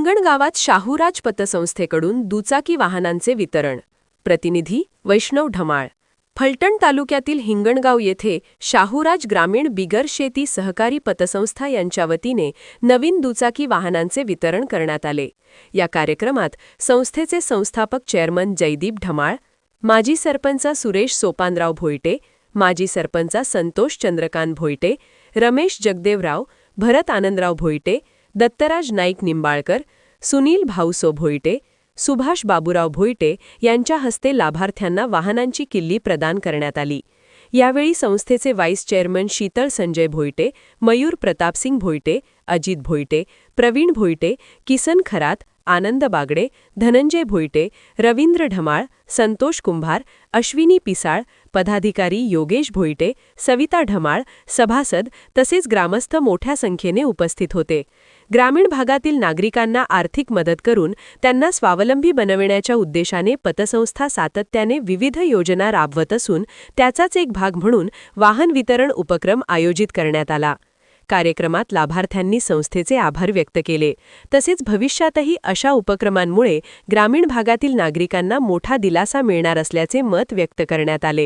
हिंगणगावात शाहूराज पतसंस्थेकडून दुचाकी वाहनांचे वितरण. प्रतिनिधी वैष्णव ढमाळ. फलटण तालुक्यातील हिंगणगाव येथे शाहूराज ग्रामीण बिगर शेती सहकारी पतसंस्था यांच्या वतीने नवीन दुचाकी वाहनांचे वितरण करण्यात आले. या कार्यक्रमात संस्थेचे संस्थापक चेअरमन जयदीप ढमाळ, माजी सरपंच सुरेश सोपानराव भोईटे, माजी सरपंच संतोष चंद्रकांत भोईटे, रमेश जगदेवराव, भरत आनंदराव भोईटे, दत्तराज नाईक निंबाळकर, सुनील भाऊसो भोईटे, सुभाष बाबूराव भोईटे यांच्या हस्ते लाभार्थ्यांना वाहनांची किल्ली प्रदान करण्यात आली. यावेळी संस्थेचे व्हाईस चेअरमन शीतल संजय भोईटे, मयूर प्रतापसिंग भोईटे, अजित भोईटे, प्रवीण भोईटे, किसन खरात, आनंद बागडे, धनंजय भोईटे, रवींद्र ढमाळ, संतोष कुंभार, अश्विनी पिसाळ, पदाधिकारी योगेश भोईटे, सविता ढमाळ, सभासद तसेच ग्रामस्थ मोठ्या संख्येने उपस्थित होते. ग्रामीण भागातील नागरिकांना आर्थिक मदत करून त्यांना स्वावलंबी बनविण्याच्या उद्देशाने पतसंस्था सातत्याने विविध योजना राबवत असून त्याचाच एक भाग म्हणून वाहन वितरण उपक्रम आयोजित करण्यात आला. कार्यक्रमात लाभार्थ्यांनी संस्थेचे आभार व्यक्त केले. तसेच भविष्यातही अशा उपक्रमांमुळे ग्रामीण भागातील नागरिकांना मोठा दिलासा मिळणार असल्याचे मत व्यक्त करण्यात आले.